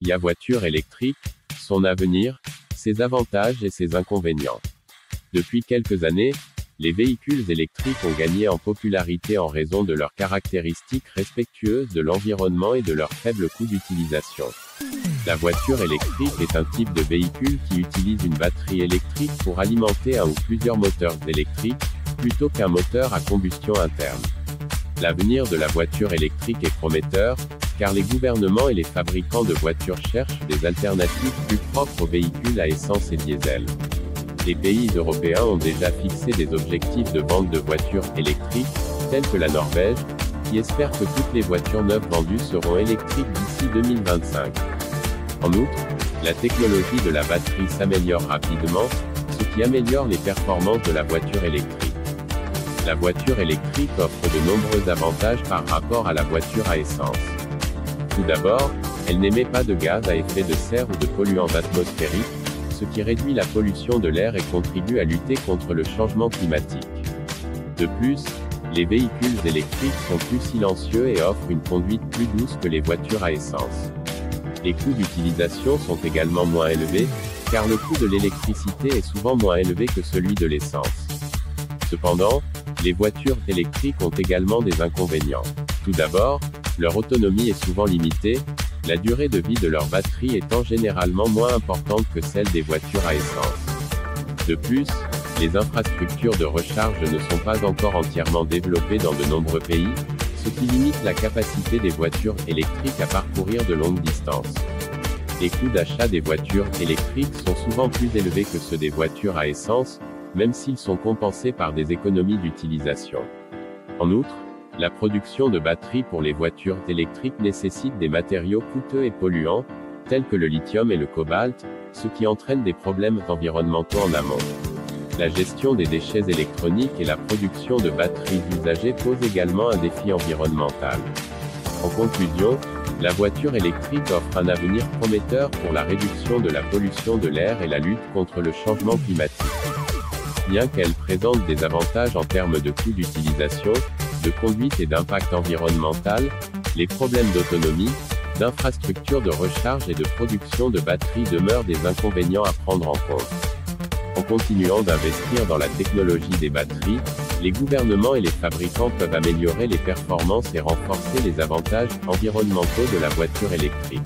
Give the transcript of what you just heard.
La voiture électrique, son avenir, ses avantages et ses inconvénients. Depuis quelques années, les véhicules électriques ont gagné en popularité en raison de leurs caractéristiques respectueuses de l'environnement et de leur faible coût d'utilisation. La voiture électrique est un type de véhicule qui utilise une batterie électrique pour alimenter un ou plusieurs moteurs électriques, plutôt qu'un moteur à combustion interne. L'avenir de la voiture électrique est prometteur, car les gouvernements et les fabricants de voitures cherchent des alternatives plus propres aux véhicules à essence et diesel. Les pays européens ont déjà fixé des objectifs de vente de voitures électriques, tels que la Norvège, qui espère que toutes les voitures neuves vendues seront électriques d'ici 2025. En outre, la technologie de la batterie s'améliore rapidement, ce qui améliore les performances de la voiture électrique. La voiture électrique offre de nombreux avantages par rapport à la voiture à essence. Tout d'abord, elle n'émet pas de gaz à effet de serre ou de polluants atmosphériques, ce qui réduit la pollution de l'air et contribue à lutter contre le changement climatique. De plus, les véhicules électriques sont plus silencieux et offrent une conduite plus douce que les voitures à essence. Les coûts d'utilisation sont également moins élevés, car le coût de l'électricité est souvent moins élevé que celui de l'essence. Cependant, les voitures électriques ont également des inconvénients. Tout d'abord, leur autonomie est souvent limitée, la durée de vie de leur batterie étant généralement moins importante que celle des voitures à essence. De plus, les infrastructures de recharge ne sont pas encore entièrement développées dans de nombreux pays, ce qui limite la capacité des voitures électriques à parcourir de longues distances. Les coûts d'achat des voitures électriques sont souvent plus élevés que ceux des voitures à essence, même s'ils sont compensés par des économies d'utilisation. En outre, la production de batteries pour les voitures électriques nécessite des matériaux coûteux et polluants, tels que le lithium et le cobalt, ce qui entraîne des problèmes environnementaux en amont. La gestion des déchets électroniques et la production de batteries usagées posent également un défi environnemental. En conclusion, la voiture électrique offre un avenir prometteur pour la réduction de la pollution de l'air et la lutte contre le changement climatique. Bien qu'elle présente des avantages en termes de coût d'utilisation, de conduite et d'impact environnemental, les problèmes d'autonomie, d'infrastructures de recharge et de production de batteries demeurent des inconvénients à prendre en compte. En continuant d'investir dans la technologie des batteries, les gouvernements et les fabricants peuvent améliorer les performances et renforcer les avantages environnementaux de la voiture électrique.